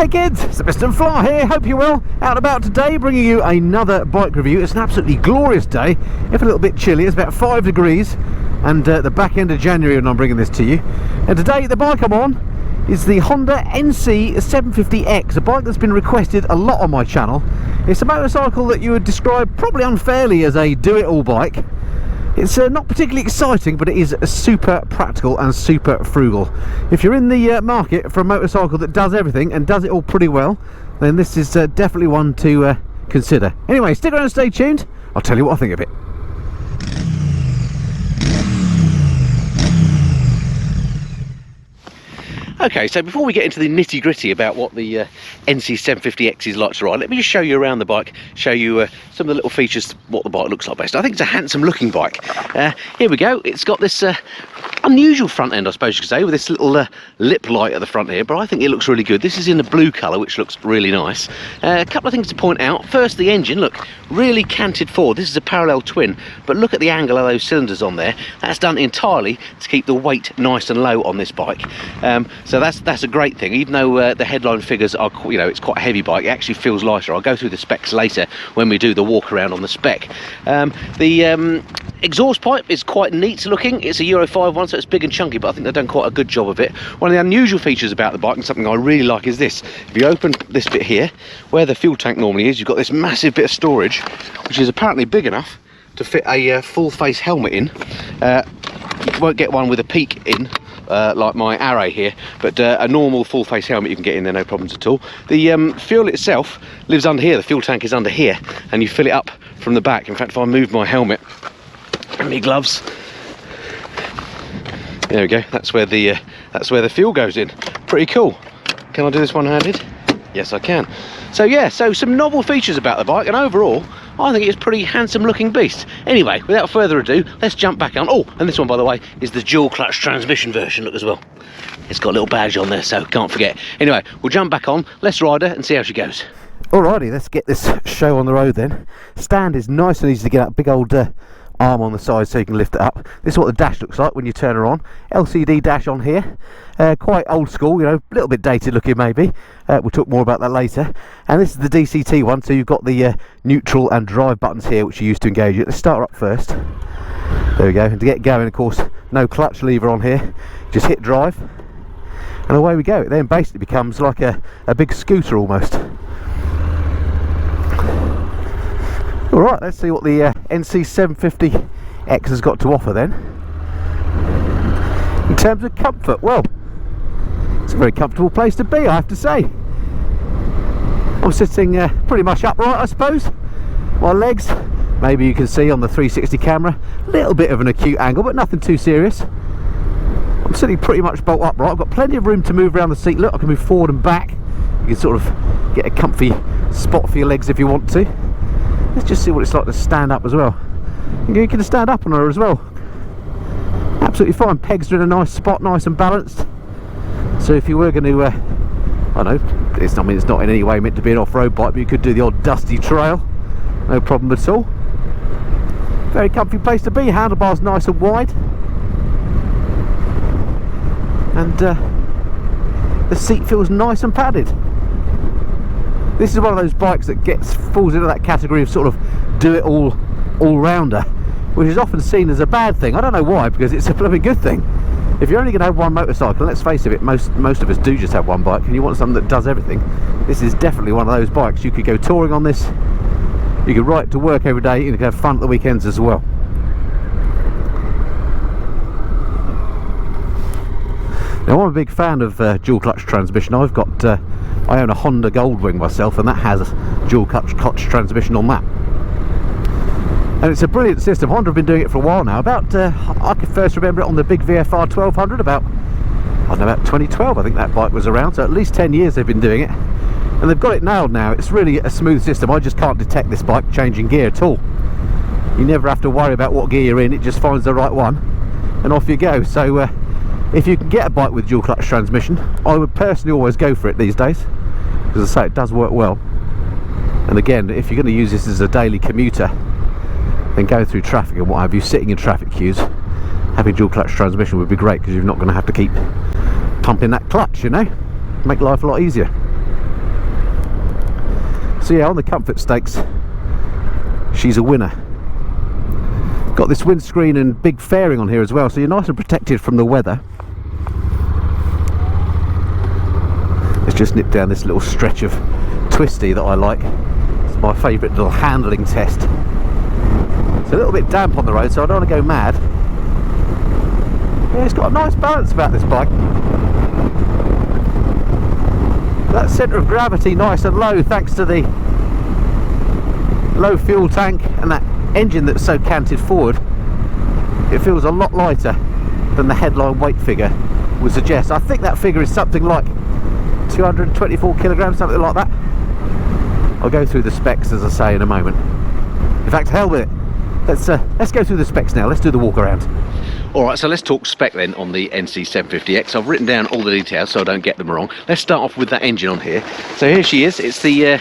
Hey kids, it's Mr. Fly here, hope you're well. Out and about today, bringing you another bike review. It's an absolutely glorious day, if a little bit chilly. It's about 5 degrees, and the back end of January when I'm bringing this to you. And today, the bike I'm on is the Honda NC750X, a bike that's been requested a lot on my channel. It's a motorcycle that you would describe probably unfairly as a do-it-all bike. It's not particularly exciting, but it is super practical and super frugal. If you're in the market for a motorcycle that does everything and does it all pretty well, then this is definitely one to consider. Anyway, stick around and stay tuned. I'll tell you what I think of it. Okay, so before we get into the nitty-gritty about what the NC750X is like to ride, let me just show you around the bike, show you some of the little features, what the bike looks like best. I think it's a handsome looking bike. Here we go. It's got this unusual front end, I suppose you could say, with this little lip light at the front here, but I think it looks really good. This is in the blue colour, which looks really nice. A couple of things to point out. First, the engine, look, really canted forward. This is a parallel twin, but look at the angle of those cylinders on there. That's done entirely to keep the weight nice and low on this bike. So that's a great thing. Even though the headline figures are, you know, it's quite a heavy bike, it actually feels lighter. I'll go through the specs later when we do the walk around on the spec. The exhaust pipe is quite neat looking. It's a Euro 5 one, so it's big and chunky, but I think they've done quite a good job of it. One of the unusual features about the bike, and something I really like, is this. If you open this bit here, where the fuel tank normally is, you've got this massive bit of storage, which is apparently big enough to fit a full face helmet in. You won't get one with a peak in, like my Array here, but a normal full face helmet you can get in there, no problems at all. The fuel itself lives under here. The fuel tank is under here, and you fill it up from the back. In fact, if I move my helmet and my gloves, there we go, that's where the fuel goes in. Pretty cool. Can I do this one-handed? Yes, I can. So yeah, so some novel features about the bike, and overall I think it's a pretty handsome looking beast. Anyway, without further ado, let's jump back on. Oh, and this one, by the way, is the dual clutch transmission version. Look as well, it's got a little badge on there, so can't forget. Anyway, we'll jump back on, let's ride her and see how she goes. Alrighty, let's get this show on the road then. Stand is nice and easy to get up, big old arm on the side so you can lift it up. This is what the dash looks like when you turn her on. LCD dash on here, quite old school, you know, a little bit dated looking maybe. We'll talk more about that later. And this is the DCT one, so you've got the neutral and drive buttons here, which you use to engage it. Let's start her up first. There we go. And to get going, of course, no clutch lever on here, just hit drive and away we go. It then basically becomes like a big scooter almost. Alright, let's see what the NC750X has got to offer then. In terms of comfort, well, it's a very comfortable place to be, I have to say. I'm sitting pretty much upright, I suppose. My legs, maybe you can see on the 360 camera, a little bit of an acute angle, but nothing too serious. I'm sitting pretty much bolt upright. I've got plenty of room to move around the seat. Look, I can move forward and back. You can sort of get a comfy spot for your legs if you want to. Let's just see what it's like to stand up as well. You can stand up on her as well. Absolutely fine. Pegs are in a nice spot, nice and balanced. So if you were going to, I don't know, it's not in any way meant to be an off-road bike, but you could do the odd dusty trail. No problem at all. Very comfy place to be. Handlebars nice and wide. And the seat feels nice and padded. This is one of those bikes that falls into that category of sort of do-it-all all-rounder, which is often seen as a bad thing. I don't know why, because it's a bloody good thing. If you're only going to have one motorcycle, let's face it, most of us do just have one bike, and you want something that does everything. This is definitely one of those bikes. You could go touring on this, you could ride to work every day, you could have fun at the weekends as well. Now, I'm a big fan of dual clutch transmission. I own a Honda Goldwing myself, and that has a dual clutch transmission on that. And it's a brilliant system. Honda have been doing it for a while now. I could first remember it on the big VFR 1200 about 2012, I think that bike was around. So at least 10 years they've been doing it. And they've got it nailed now. It's really a smooth system. I just can't detect this bike changing gear at all. You never have to worry about what gear you're in. It just finds the right one, and off you go. So if you can get a bike with dual clutch transmission, I would personally always go for it these days, because as I say, it does work well. And again, if you're going to use this as a daily commuter, then going through traffic and what have you, sitting in traffic queues, having dual clutch transmission would be great, because you're not going to have to keep pumping that clutch, you know, make life a lot easier. So yeah, on the comfort stakes, she's a winner. Got this windscreen and big fairing on here as well, so you're nice and protected from the weather. Let's just nip down this little stretch of twisty that I like. It's my favourite little handling test. It's a little bit damp on the road, so I don't want to go mad. Yeah, it's got a nice balance about this bike. That centre of gravity nice and low thanks to the low fuel tank and that engine that's so canted forward. It feels a lot lighter than the headline weight figure would suggest. I think that figure is something like 224 kilograms, something like that. I'll go through the specs as I say in a moment. In fact, hell with it. Let's go through the specs now. Let's do the walk around. Alright, so let's talk spec then on the NC750X. I've written down all the details so I don't get them wrong. Let's start off with that engine on here. So here she is. It's the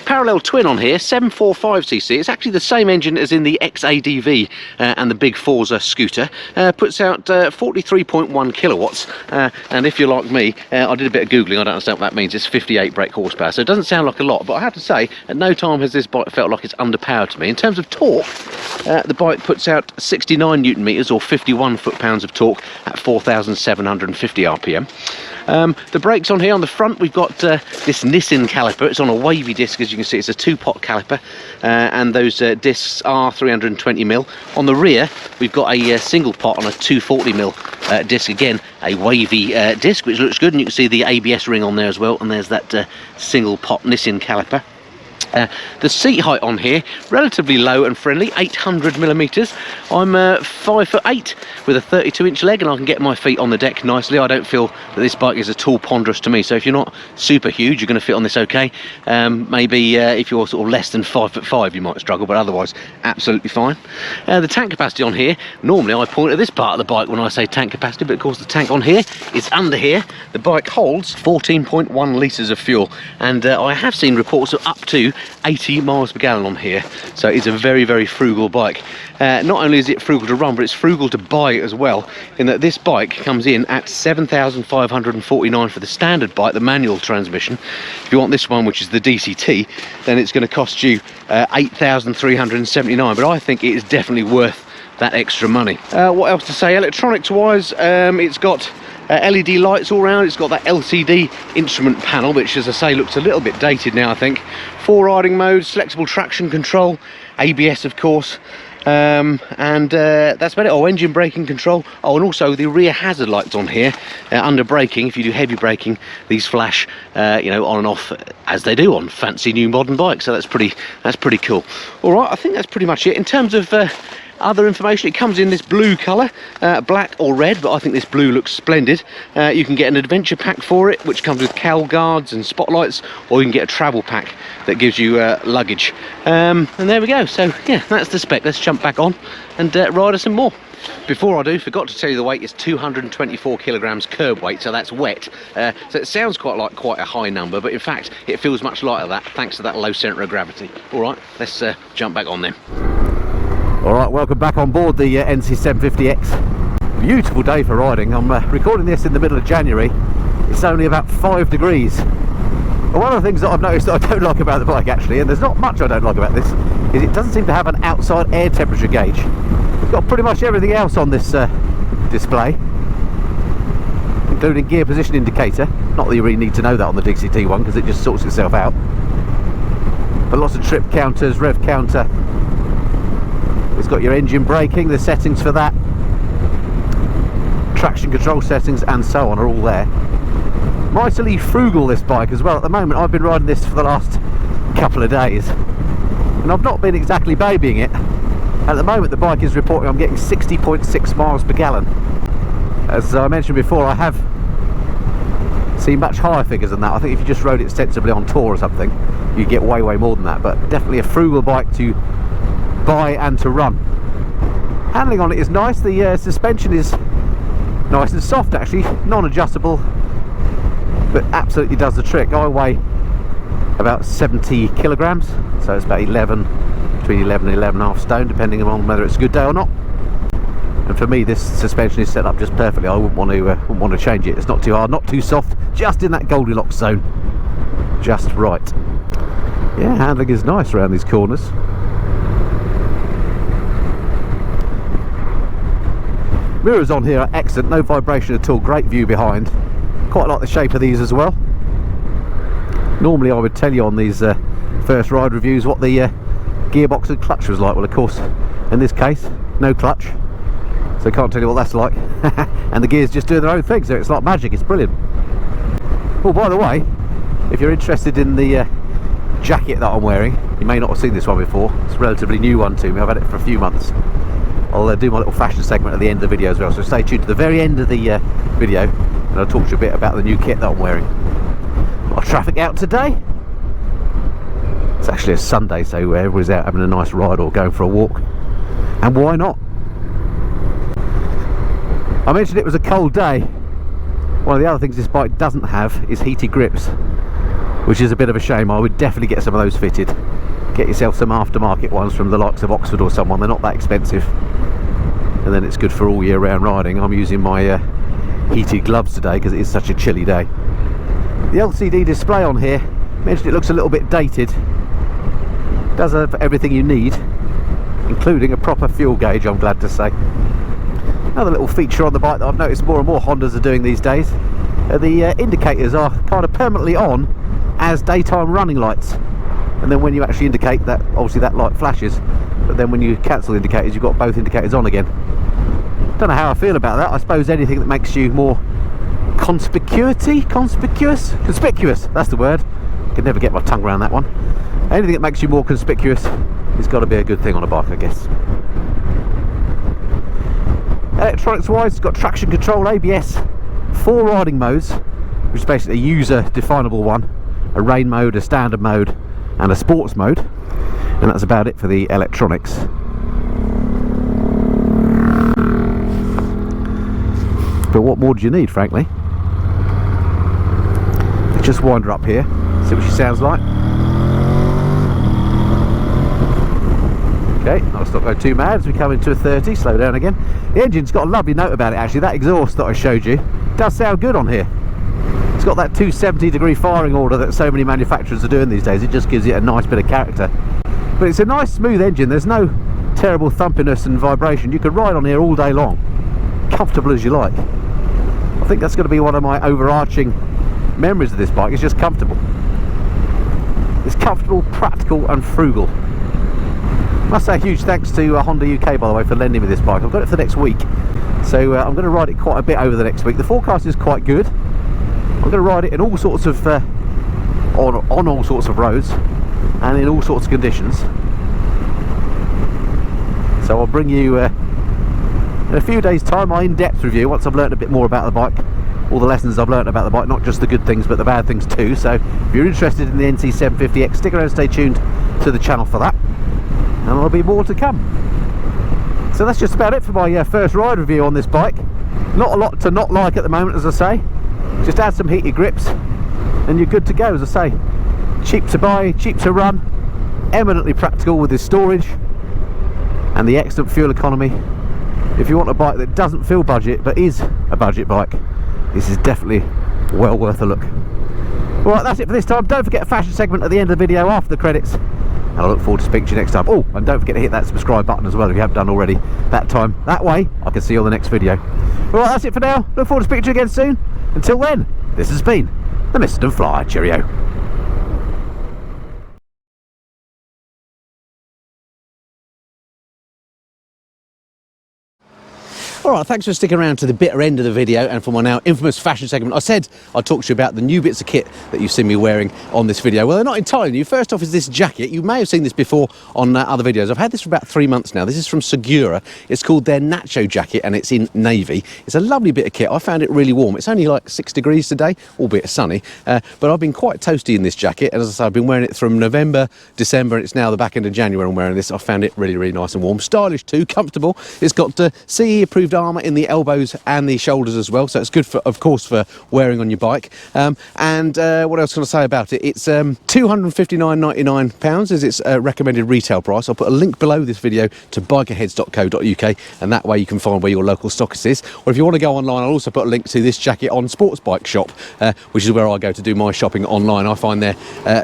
parallel twin on here, 745cc. It's actually the same engine as in the XADV and the big Forza scooter. Puts out 43.1 kilowatts. And if you're like me, I did a bit of Googling. I don't understand what that means. It's 58 brake horsepower. So it doesn't sound like a lot, but I have to say, at no time has this bike felt like it's underpowered to me. In terms of torque, the bike puts out 69 newton meters or 51 foot-pounds of torque at 4,750 RPM. The brakes on here on the front, we've got this Nissin caliper. It's on a wavy disc, as you can see. It's a 2-pot caliper, and those discs are 320mm. On the rear, we've got a single pot on a 240mm disc, again a wavy disc, which looks good, and you can see the ABS ring on there as well, and there's that single pot Nissin caliper. The seat height on here, relatively low and friendly, 800mm. I'm 5'8" with a 32-inch leg, and I can get my feet on the deck nicely. I don't feel that this bike is at all ponderous to me, so if you're not super huge, you're going to fit on this okay. Maybe if you're sort of less than 5'5", you might struggle, but otherwise absolutely fine. The tank capacity on here, normally I point at this part of the bike when I say tank capacity, but of course the tank on here is under here. The bike holds 14.1 litres of fuel, and I have seen reports of up to 80 miles per gallon on here, so it's a very, very frugal bike. Not only is it frugal to run, but it's frugal to buy as well, in that this bike comes in at 7,549 for the standard bike, the manual transmission. If you want this one, which is the DCT, then it's going to cost you 8,379, but I think it is definitely worth that extra money. What else to say? Electronics wise, it's got LED lights all around. It's got that LCD instrument panel, which, as I say, looks a little bit dated now, I think. 4 riding modes, flexible traction control, ABS of course, and that's about it. Oh, engine braking control. Oh, and also the rear hazard lights on here. Under braking, if you do heavy braking, these flash you know, on and off as they do on fancy new modern bikes, so that's pretty cool. All right, I think that's pretty much it in terms of other information. It comes in this blue colour, black or red, but I think this blue looks splendid. You can get an adventure pack for it, which comes with cowl guards and spotlights, or you can get a travel pack that gives you luggage. And there we go. So yeah, that's the spec. Let's jump back on and ride her some more. Before I do, forgot to tell you the weight is 224 kilograms curb weight, so that's wet. So it sounds quite a high number, but in fact it feels much lighter than that thanks to that low centre of gravity. All right, let's jump back on then. Alright, welcome back on board the NC750X. Beautiful day for riding. I'm recording this in the middle of January. It's only about 5 degrees. But one of the things that I've noticed that I don't like about the bike actually, and there's not much I don't like about this, is it doesn't seem to have an outside air temperature gauge. It's got pretty much everything else on this display, including gear position indicator. Not that you really need to know that on the DCT one, because it just sorts itself out. But lots of trip counters, rev counter. It's got your engine braking, the settings for that, traction control settings and so on are all there. Mightily frugal, this bike as well. At the moment I've been riding this for the last couple of days and I've not been exactly babying it. At the moment the bike is reporting I'm getting 60.6 miles per gallon. As I mentioned before, I have seen much higher figures than that. I think if you just rode it sensibly on tour or something, you get way more than that, but definitely a frugal bike to buy and to run. Handling on it is nice. The suspension is nice and soft actually, non-adjustable, but absolutely does the trick. I weigh about 70 kilograms, so it's about between 11 and 11.5 stone, depending on whether it's a good day or not. And for me this suspension is set up just perfectly. I wouldn't want to change it. It's not too hard, not too soft, just in that Goldilocks zone, just right. Yeah, handling is nice around these corners. Mirrors on here are excellent, no vibration at all, great view behind. Quite like the shape of these as well. Normally I would tell you on these first ride reviews what the gearbox and clutch was like. Well, of course, in this case, no clutch, so I can't tell you what that's like. And the gears just do their own thing, so it's like magic, it's brilliant. Oh, by the way, if you're interested in the jacket that I'm wearing, you may not have seen this one before. It's a relatively new one to me, I've had it for a few months. I'll do my little fashion segment at the end of the video as well, so stay tuned to the very end of the video, and I'll talk to you a bit about the new kit that I'm wearing. A lot of traffic out today. It's actually a Sunday, so everybody's out having a nice ride or going for a walk, and why not? I mentioned it was a cold day. One of the other things this bike doesn't have is heated grips, which is a bit of a shame. I would definitely get some of those fitted. Get yourself some aftermarket ones from the likes of Oxford or someone, they're not that expensive, and then it's good for all year round riding. I'm using my heated gloves today because it is such a chilly day. The LCD display on here, mentioned it looks a little bit dated. It does have everything you need, including a proper fuel gauge, I'm glad to say. Another little feature on the bike that I've noticed more and more Hondas are doing these days, the indicators are kind of permanently on as daytime running lights, and then when you actually indicate, that obviously that light flashes, but then when you cancel indicators you've got both indicators on again. Don't know how I feel about that. I suppose anything that makes you more conspicuous, that's the word. I can never get my tongue around that one. Anything that makes you more conspicuous has got to be a good thing on a bike, I guess. Electronics wise, it's got traction control, ABS, 4 riding modes, which is basically a user definable one, a rain mode, a standard mode and a sports mode, and that's about it for the electronics. But what more do you need, frankly? Let's just wind her up here, see what she sounds like. Okay, I'll stop going too mad as we come into a 30, slow down again. The engine's got a lovely note about it actually. That exhaust that I showed you does sound good on here. It's got that 270-degree firing order that so many manufacturers are doing these days. It just gives it a nice bit of character. But it's a nice smooth engine, there's no terrible thumpiness and vibration. You could ride on here all day long, comfortable as you like. I think that's going to be one of my overarching memories of this bike. It's just comfortable. It's comfortable, practical and frugal. I must say a huge thanks to Honda UK, by the way, for lending me this bike. I've got it for the next week, so I'm going to ride it quite a bit over the next week. The forecast is quite good. I'm going to ride it in all sorts of on all sorts of roads and in all sorts of conditions. So I'll bring you in a few days time my in-depth review once I've learned a bit more about the bike, all the lessons I've learned about the bike, not just the good things but the bad things too. So if you're interested in the NC750X, stick around and stay tuned to the channel for that, and there'll be more to come. So that's just about it for my first ride review on this bike. Not a lot to not like at the moment, as I say. Just add some heated grips and you're good to go, as I say. Cheap to buy, cheap to run, eminently practical with its storage and the excellent fuel economy. If you want a bike that doesn't feel budget but is a budget bike, this is definitely well worth a look. Alright, that's it for this time. Don't forget a fashion segment at the end of the video after the credits, and I look forward to speaking to you next time. Oh, and don't forget to hit that subscribe button as well if you haven't done already. That way I can see you on the next video. Alright, that's it for now. Look forward to speaking to you again soon. Until then, this has been the Mr. Fly. Cheerio. Alright, thanks for sticking around to the bitter end of the video and for my now infamous fashion segment. I said I'd talk to you about the new bits of kit that you've seen me wearing on this video. Well, they're not entirely new. First off is this jacket. You may have seen this before on other videos. I've had this for about 3 months now. This is from Segura. It's called their Nacho jacket and it's in navy. It's a lovely bit of kit. I found it really warm. It's only like 6 degrees today, albeit sunny, but I've been quite toasty in this jacket, and as I say, I've been wearing it from November, December, and it's now the back end of January I'm wearing this. I found it really, really nice and warm. Stylish too, comfortable. It's got CE approved armour in the elbows and the shoulders as well, so it's good for, of course, for wearing on your bike. And what else can I say about it? It's £259.99 is its recommended retail price. I'll put a link below this video to bikerheads.co.uk, and that way you can find where your local stockist is. Or if you want to go online, I'll also put a link to this jacket on Sports Bike Shop, which is where I go to do my shopping online. I find their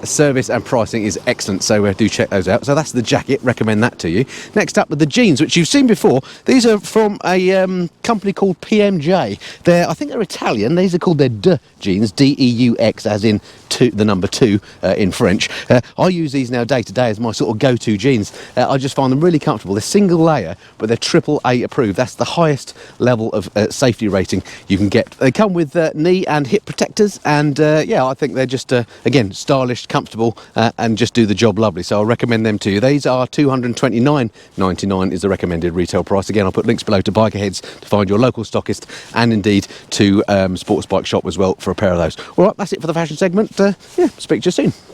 service and pricing is excellent, so do check those out. So that's the jacket, recommend that to you. Next up with the jeans, which you've seen before. These are from a company called PMJ. I think they're Italian. These are called their De jeans, D-E-U-X, as in the number 2 in French. I use these now day to day as my sort of go-to jeans. I just find them really comfortable. They're single layer, but they're AAA approved. That's the highest level of safety rating you can get. They come with knee and hip protectors, and yeah, I think they're just again stylish, comfortable, and just do the job lovely. So I'll recommend them to you. These are £229.99 is the recommended retail price. Again, I'll put links below to Bikerheads to find your local stockist, and indeed to Sports Bike Shop as well for a pair of those. All right, that's it for the fashion segment. Yeah, speak to you soon.